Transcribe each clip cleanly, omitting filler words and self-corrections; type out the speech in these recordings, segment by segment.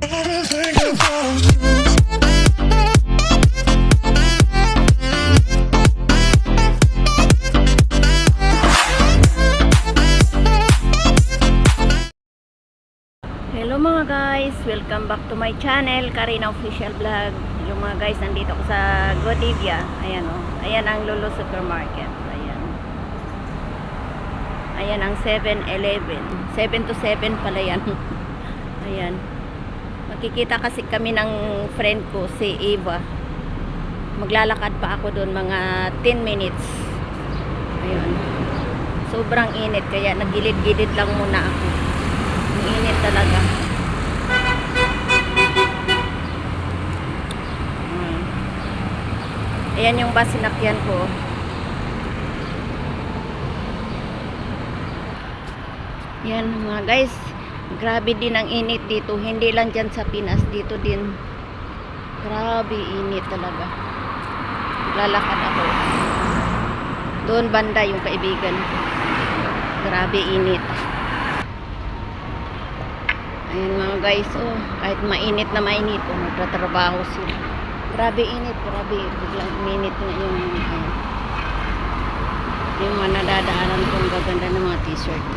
Hello mga guys, welcome back to my channel, Karina Official Vlog. Hello mga guys, nandito ako sa Godivia. Ayan o, ayan ang Lolo Supermarket. Ayan. Ayan ang 7-Eleven. 7 to 7 pala yan. Ayan. Makikita kasi kami ng friend ko, si Eva. Maglalakad pa ako doon mga 10 minutes. Ayan. Sobrang init, kaya nagilid-gilid lang muna ako. Ang init talaga. Ayan yung bus sinakyan ko. Yan mga guys, grabe din ang init dito. Hindi lang dyan sa Pinas, dito din. Grabe init talaga. Lalakad ako. Doon banda yung kaibigan ko. Grabe init. Ayan mga guys, oh, kahit mainit na mainit, oh, magtatrabaho sila. Grabe init, grabe. Biglang uminit na yung mga nadadaanan kong gaganda ng mga t-shirt.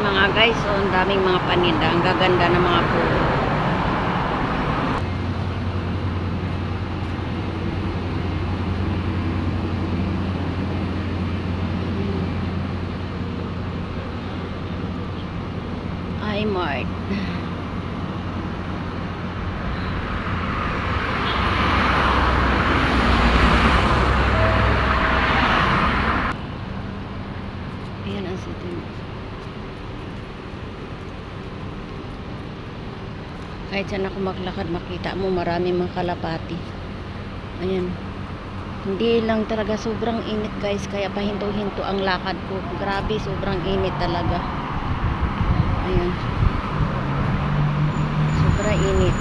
Mga guys, oh, ang daming mga paninda, ang gaganda ng mga puno. iMart. Ayan ang city. Kahit saan ako maglakad, makita mo maraming mga kalapati. Ayan. Hindi lang talaga, sobrang init guys, kaya pahinto-hinto ang lakad ko. Grabe, sobrang init talaga. Ayan. Sobrang init.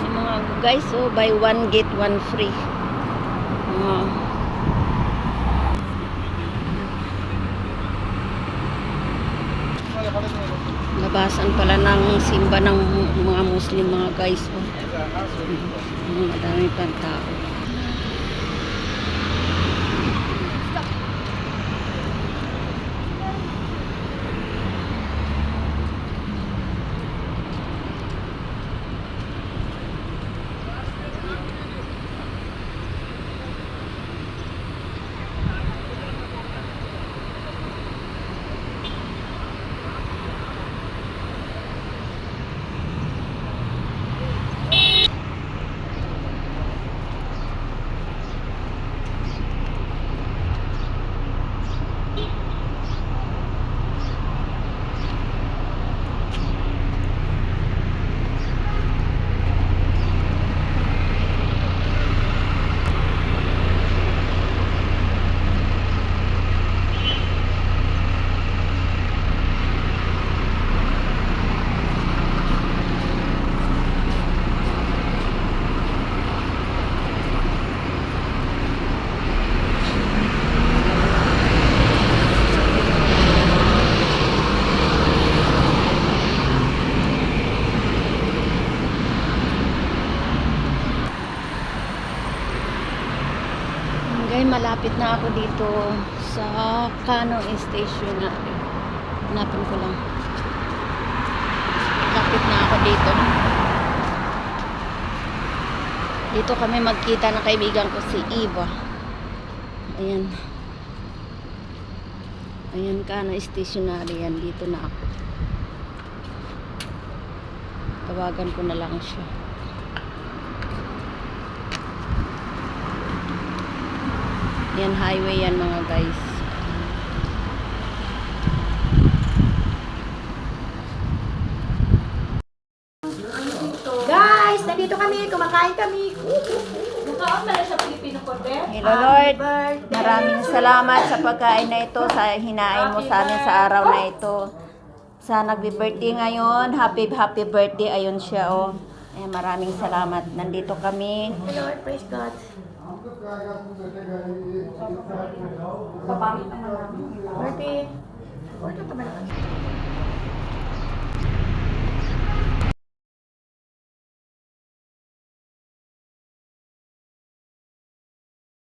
Yung mga guys, oh, buy one get one free. Labasan pala ng simba ng mga Muslim mga guys. Madami pang tao. Malapit na ako dito sa Kano Station natin. Hanapin ko lang. Malapit na ako dito. Dito kami magkita ng kaibigan ko si Eva. Ayan. Ayan, Kano Stationary yan. Dito na ako. Tawagan ko na lang siya. Yan, highway yan mga guys. Guys, nandito kami, kumakain kami. Mukhaan pala sa Pilipino Corte. Hello Lord, birthday. maraming salamat sa pagkain na ito, sa hinain mo sa amin sa araw na ito. Sa nagbi-birthday ngayon, happy birthday, ayun siya oh. Maraming salamat, nandito kami. Hello, praise God. Papangit naman namin. Birthday. Order ka ba naman?